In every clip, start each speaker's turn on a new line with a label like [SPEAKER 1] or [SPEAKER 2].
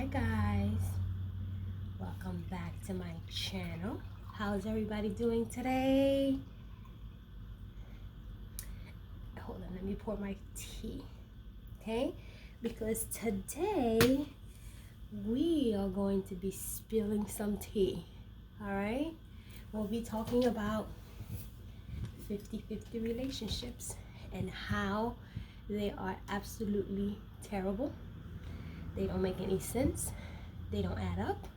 [SPEAKER 1] Hi guys, welcome back to my channel. How's everybody doing today? Hold on, let me pour my tea. Okay, because today we are going to be spilling some tea. All right, we'll be talking about 50-50 relationships and how they are absolutely terrible. They don't make any sense. They don't add up.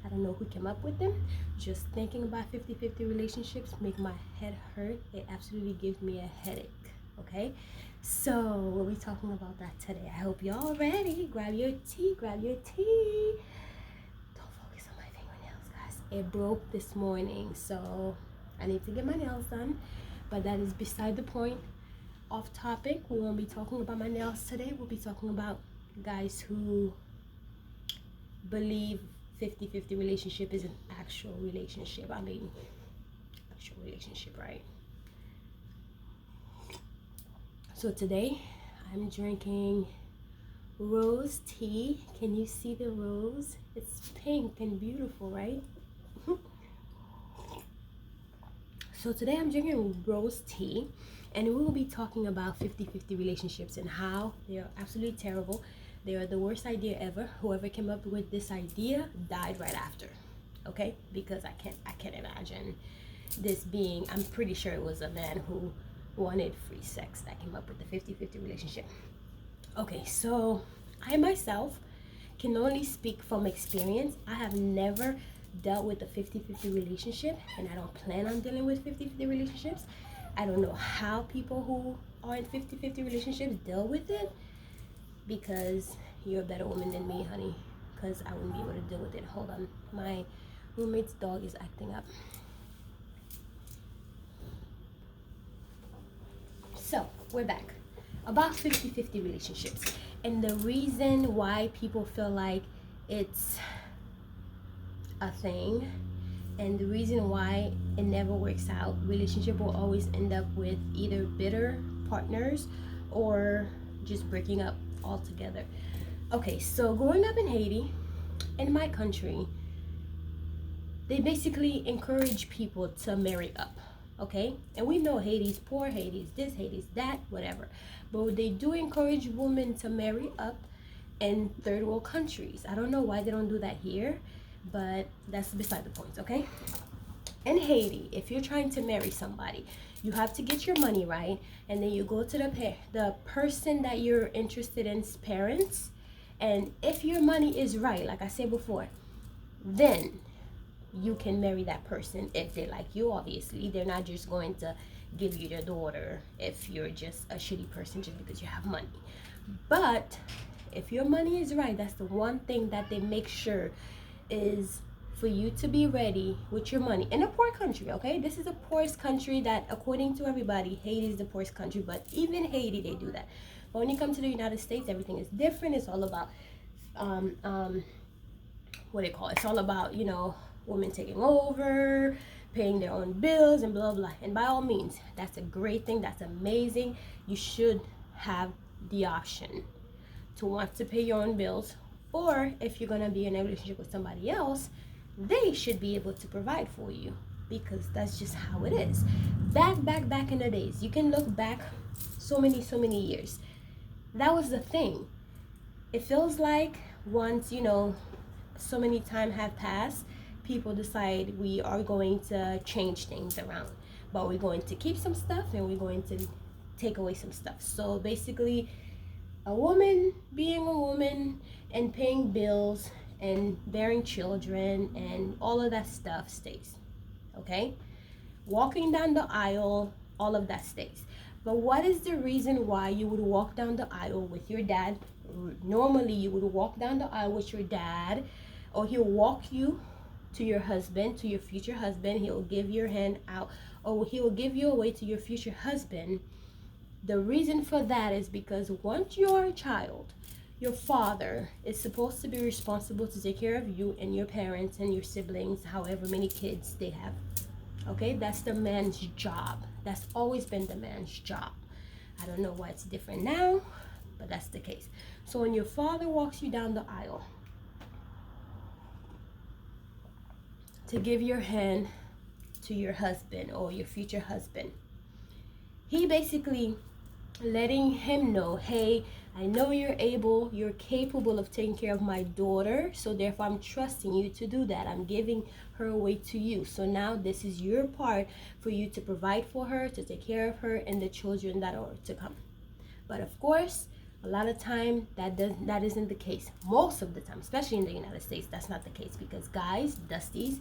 [SPEAKER 1] I don't know who came up with them. Just thinking about 50-50 relationships make my head hurt. It absolutely gives me a headache. Okay? So we'll be talking about that today. I hope y'all ready. Grab your tea. Grab your tea. Don't focus on my fingernails, guys. It broke this morning, so I need to get my nails done. But that is beside the point. Off topic. We won't be talking about my nails today. We'll be talking about guys who believe 50-50 relationship is an actual relationship. I mean, actual relationship, right? So today I'm drinking rose tea. Can you see the rose? It's pink and beautiful, right? So today I'm drinking rose tea, and we will be talking about 50-50 relationships and how they are absolutely terrible. They are the worst idea ever. Whoever came up with this idea died right after. Okay? Because I can't imagine this being, I'm pretty sure it was a man who wanted free sex that came up with the 50-50 relationship. Okay, so I myself can only speak from experience. I have never dealt with a 50-50 relationship, and I don't plan on dealing with 50-50 relationships. I don't know how people who are in 50-50 relationships deal with it, because you're a better woman than me, honey, because I wouldn't be able to deal with it. Hold on, my roommate's dog is acting up. So we're back about 50-50 relationships, and the reason why people feel like it's a thing, and the reason why it never works out. Relationship will always end up with either bitter partners or just breaking up altogether. Okay, so growing up in Haiti, in my country, they basically encourage people to marry up. Okay, and we know Haiti's poor, Haiti's this, Haiti's that, whatever, but they do encourage women to marry up in third world countries. I don't know why they don't do that here, but that's beside the point. Okay, in Haiti, if you're trying to marry somebody, you have to get your money right, and then you go to the person that you're interested in's parents, and if your money is right, like I said before, then you can marry that person if they like you. Obviously, they're not just going to give you their daughter if you're just a shitty person just because you have money. But if your money is right, that's the one thing that they make sure is for you to be ready with your money in a poor country. Okay, this is the poorest country that, according to everybody, Haiti is the poorest country, but even Haiti, they do that. But when you come to the United States, everything is different. It's all about what they call it. It's all about, you know, women taking over, paying their own bills, and blah blah. And by all means, that's a great thing. That's amazing. You should have the option to want to pay your own bills, or if you're gonna be in a relationship with somebody else, they should be able to provide for you, because that's just how it is. Back in the days, you can look back so many years. That was the thing. It feels like once, you know, so many time have passed, people decide we are going to change things around, but we're going to keep some stuff and we're going to take away some stuff. So basically, a woman being a woman and paying bills and bearing children and all of that stuff stays. Okay, walking down the aisle, all of that stays. But what is the reason why you would walk down the aisle with your dad? Normally you would walk down the aisle with your dad, or he'll walk you to your husband, to your future husband. He'll give your hand out, or he will give you away to your future husband. The reason for that is because once you're a child, your father is supposed to be responsible to take care of you and your parents and your siblings, however many kids they have. Okay, that's the man's job. That's always been the man's job. I don't know why it's different now, but that's the case. So when your father walks you down the aisle, to give your hand to your husband or your future husband. He basically letting him know, hey, I know you're capable of taking care of my daughter, so therefore I'm trusting you to do that. I'm giving her away to you. So now this is your part for you to provide for her, to take care of her and the children that are to come. But of course, a lot of time that isn't the case. Most of the time, especially in the United States, that's not the case, because guys, dusties,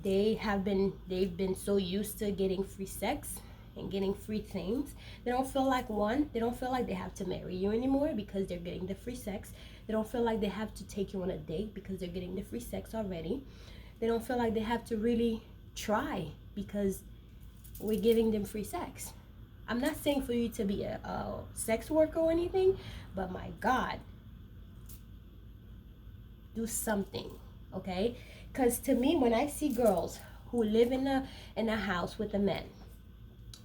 [SPEAKER 1] they've been so used to getting free sex and getting free things. They don't feel like they have to marry you anymore because they're getting the free sex. They don't feel like they have to take you on a date because they're getting the free sex already. They don't feel like they have to really try because we're giving them free sex. I'm not saying for you to be a sex worker or anything, but my God, do something, okay? Because to me, when I see girls who live in a house with a man,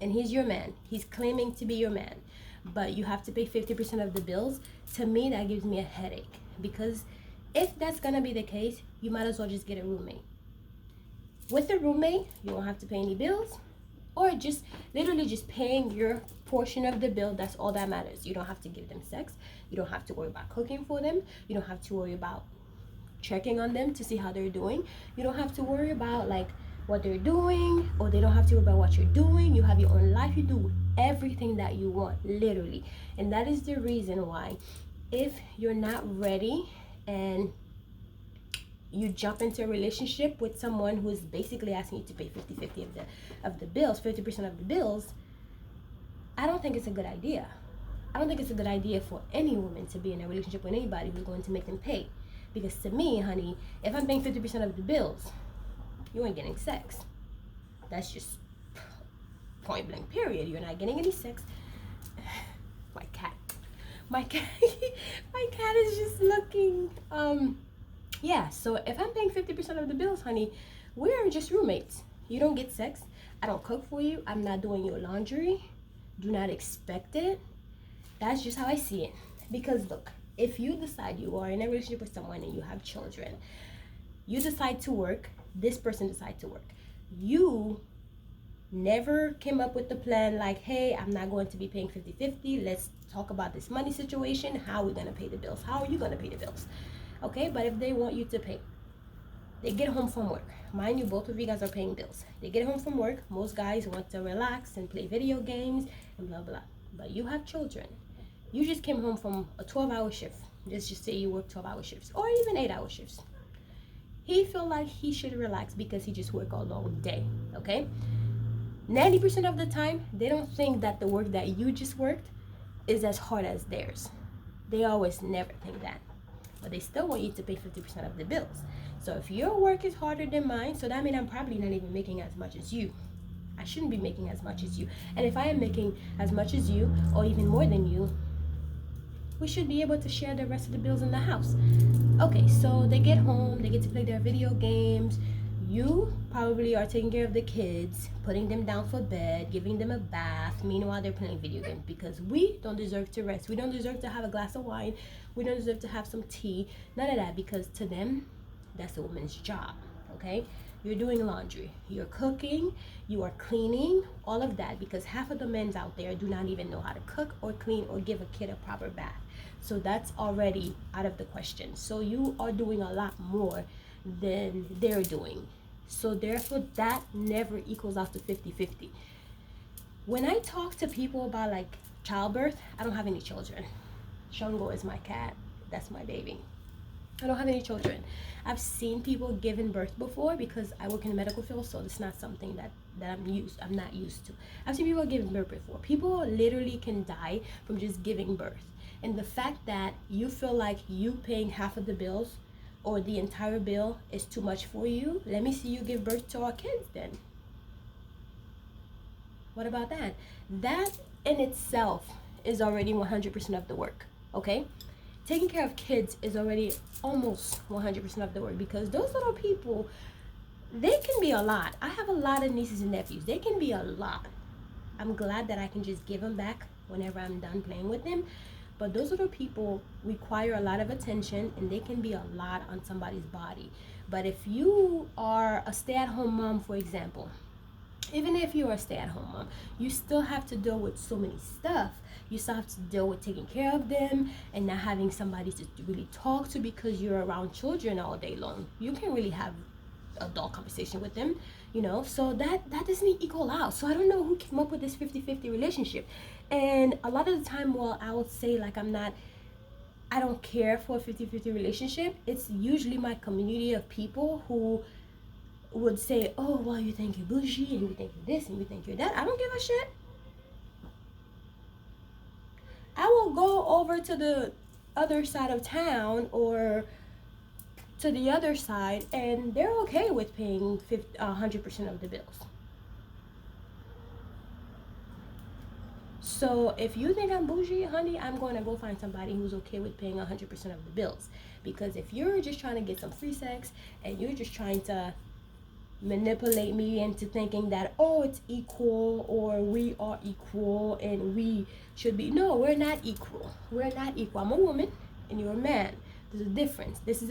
[SPEAKER 1] and he's your man, he's claiming to be your man, but you have to pay 50% of the bills, to me that gives me a headache. Because if that's gonna be the case, you might as well just get a roommate. With a roommate, you won't have to pay any bills, or just literally just paying your portion of the bill. That's all that matters. You don't have to give them sex. You don't have to worry about cooking for them. You don't have to worry about checking on them to see how they're doing. You don't have to worry about like what they're doing, or they don't have to worry about what you're doing. You have your own life. You do everything that you want, literally. And that is the reason why, if you're not ready and you jump into a relationship with someone who's basically asking you to pay 50-50 of the bills, 50% of the bills, I don't think it's a good idea. I don't think it's a good idea for any woman to be in a relationship with anybody who's going to make them pay. Because to me, honey, if I'm paying 50% of the bills, you ain't getting sex. That's just point blank period. You're not getting any sex. My cat my cat is just looking. Yeah, so if I'm paying 50% of the bills, honey, we're just roommates. You don't get sex. I don't cook for you. I'm not doing your laundry. Do not expect it. That's just how I see it. Because look, if you decide you are in a relationship with someone and you have children, you decide to work, this person decides to work. You never came up with the plan like, hey, I'm not going to be paying 50-50. Let's talk about this money situation. How are we going to pay the bills? How are you going to pay the bills? Okay, but if they want you to pay, they get home from work. Mind you, both of you guys are paying bills. They get home from work. Most guys want to relax and play video games and blah, blah. But you have children. You just came home from a 12-hour shift. Let's just say you work 12-hour shifts or even 8-hour shifts. He feel like he should relax because he just worked all long day, okay? 90% of the time, they don't think that the work that you just worked is as hard as theirs. They always never think that. But they still want you to pay 50% of the bills. So if your work is harder than mine, so that means I'm probably not even making as much as you. I shouldn't be making as much as you. And if I am making as much as you, or even more than you, we should be able to share the rest of the bills in the house. Okay, so they get home, they get to play their video games. You probably are taking care of the kids, putting them down for bed, giving them a bath. Meanwhile, they're playing video games because we don't deserve to rest. We don't deserve to have a glass of wine. We don't deserve to have some tea. None of that, because to them, that's a woman's job, okay? You're doing laundry, you're cooking, you are cleaning, all of that, because half of the men out there do not even know how to cook or clean or give a kid a proper bath. So that's already out of the question. So you are doing a lot more than they're doing. So therefore, that never equals out to 50-50. When I talk to people about like childbirth, I don't have any children. Shango is my cat. That's my baby. I don't have any children. I've seen people giving birth before because I work in the medical field, so it's not something that I'm not used to. I've seen people giving birth before. People literally can die from just giving birth. And the fact that you feel like you paying half of the bills or the entire bill is too much for you, let me see you give birth to our kids then. What about that? That in itself is already 100% of the work, okay? Taking care of kids is already almost 100% of the work, because those little people, they can be a lot. I have a lot of nieces and nephews. They can be a lot. I'm glad that I can just give them back whenever I'm done playing with them. But those little people require a lot of attention, and they can be a lot on somebody's body. But if you are a stay-at-home mom, for example, even if you're a stay-at-home mom, you still have to deal with so many stuff. You still have to deal with taking care of them and not having somebody to really talk to, because you're around children all day long. You can't really have adult conversation with them, you know. So that doesn't equal out. So I don't know who came up with this 50-50 relationship. And a lot of the time, well, I would say like I don't care for a 50-50 relationship. It's usually my community of people who would say, oh, well, you think you're bougie, and you think you're this, and you think you're that. I don't give a shit. I will go over to the other side of town or to the other side, and they're okay with paying 100% of the bills. So if you think I'm bougie, honey, I'm going to go find somebody who's okay with paying 100% of the bills. Because if you're just trying to get some free sex, and you're just trying to manipulate me into thinking that, oh, it's equal, or we are equal and we should be, no, we're not equal. We're not equal. I'm a woman and you're a man. There's a difference. There's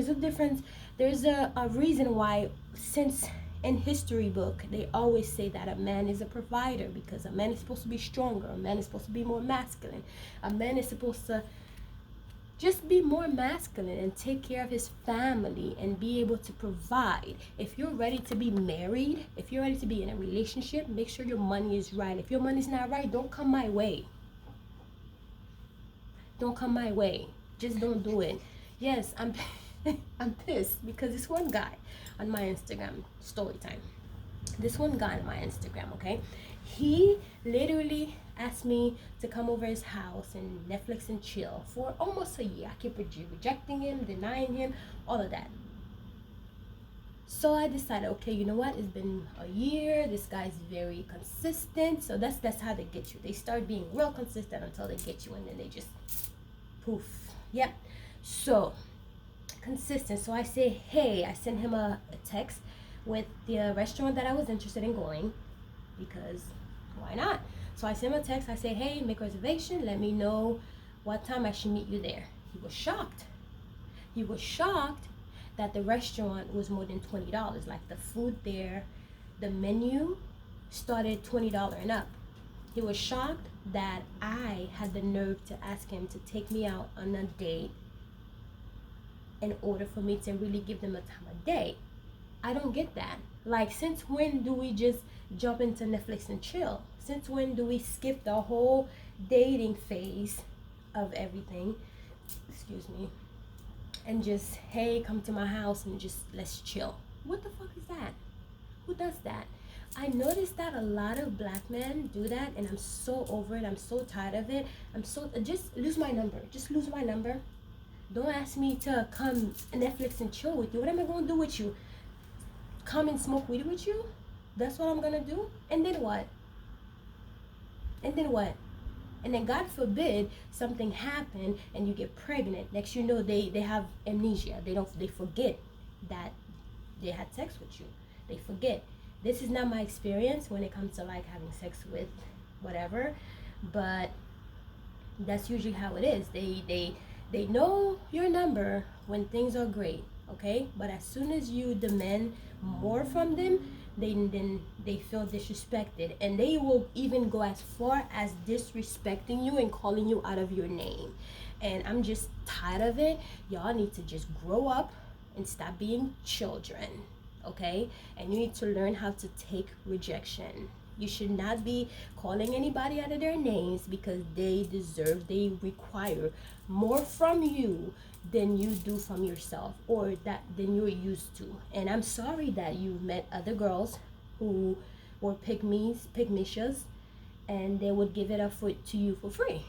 [SPEAKER 1] a difference. There's a reason why, since in history book, they always say that a man is a provider, because a man is supposed to be stronger. A man is supposed to be more masculine. A man is supposed to just be more masculine and take care of his family and be able to provide. If you're ready to be married, if you're ready to be in a relationship, make sure your money is right. If your money's not right, don't come my way. Don't come my way. Just don't do it. Yes, I'm pissed because this one guy on my Instagram, story time. This one guy on my Instagram, okay? He literally asked me to come over his house and Netflix and chill for almost a year. I keep rejecting him, denying him, all of that. So I decided, okay, you know what? It's been a year. This guy's very consistent. So that's how they get you. They start being real consistent until they get you, and then they just poof. Yep. So consistent. So I say, hey, I sent him a text with the restaurant that I was interested in going, because why not? So I sent him a text. I say, hey, make a reservation. Let me know what time I should meet you there. He was shocked. He was shocked that the restaurant was more than $20. Like the food there, the menu started $20 and up. He was shocked that I had the nerve to ask him to take me out on a date in order for me to really give them a time of day. I don't get that. Like, since when do we just jump into Netflix and chill? Since when do we skip the whole dating phase of everything? Excuse me. And just, hey, come to my house and just let's chill. What the fuck is that? Who does that? I noticed that a lot of black men do that, and I'm so over it. I'm so tired of it. Just lose my number. Just lose my number. Don't ask me to come Netflix and chill with you. What am I going to do with you? Come and smoke weed with you? That's what I'm going to do? And then what? And then what? And then God forbid something happen and you get pregnant. Next you know they have amnesia. They forget that they had sex with you. They forget. This is not my experience when it comes to like having sex with whatever, but that's usually how it is. They know your number when things are great, okay? But as soon as you demand more from them, then they feel disrespected, and they will even go as far as disrespecting you and calling you out of your name. And I'm just tired of it. Y'all need to just grow up and stop being children, okay? And you need to learn how to take rejection. You should not be calling anybody out of their names, because they require more from you than you do from yourself, or than you're used to. And I'm sorry that you met other girls who were pygmishas, and they would give it up to you for free,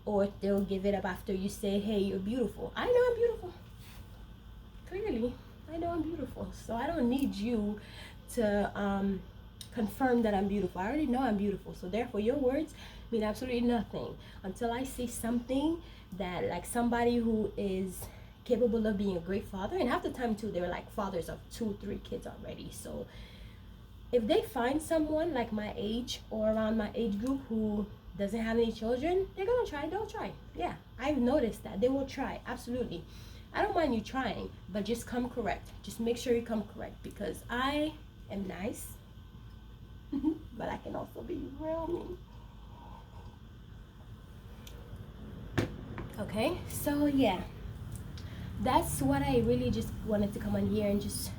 [SPEAKER 1] or they'll give it up after you say, hey, you're beautiful. I know I'm beautiful. Clearly, I know I'm beautiful. So I don't need you to confirm that I'm beautiful. I already know I'm beautiful. So therefore, your words mean absolutely nothing until I see something that, like, somebody who is capable of being a great father. And half the time too, they're like fathers of 2-3 kids already. So if they find someone like my age or around my age group who doesn't have any children, they're gonna try. They'll try. Yeah, I've noticed that they will try. Absolutely. I don't mind you trying, but just come correct. Just make sure you come correct, because I am nice, but I can also be real mean. Okay, so yeah, that's what I really just wanted to come on here and just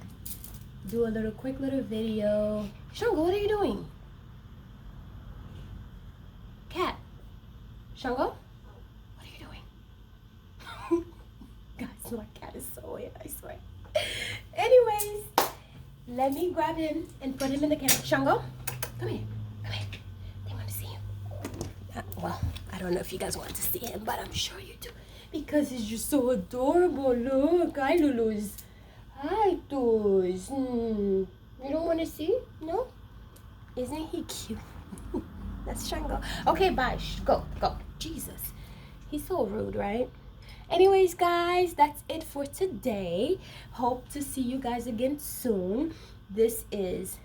[SPEAKER 1] do a little quick little video. Shango, what are you doing? Cat. Shango, what are you doing? Guys, my cat is so weird, I swear. Anyways, let me grab him and put him in the camera. Shango, come here. Come here. They want to see him. Well, I don't know if you guys want to see him, but I'm sure you do, because he's just so adorable. Look, hi Lulus. Hi Toys. You don't want to see? No? Isn't he cute? That's Shango. Okay, bye. Go, go. Jesus. He's so rude, right? Anyways, guys, that's it for today. Hope to see you guys again soon. This is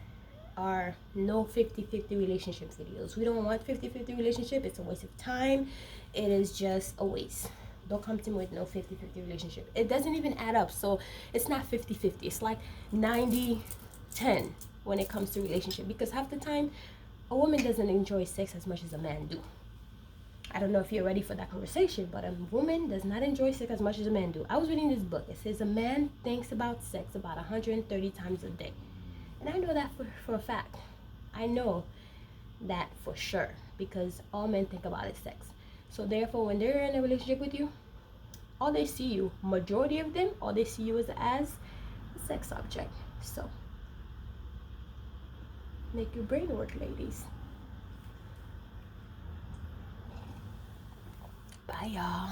[SPEAKER 1] our no 50-50 relationship videos. We don't want 50-50 relationship. It's a waste of time. It is just a waste. Don't come to me with no 50-50 relationship. It doesn't even add up. So it's not 50-50. It's like 90-10 when it comes to relationship, because half the time a woman doesn't enjoy sex as much as a man do. I don't know if you're ready for that conversation, but a woman does not enjoy sex as much as a man do. I was reading this book. It says a man thinks about sex about 130 times a day. And I know that for a fact. I know that for sure, because all men think about is sex. So therefore, when they're in a relationship with you, all they see you, majority of them, all they see you as a sex object. So make your brain work, ladies. Bye, y'all.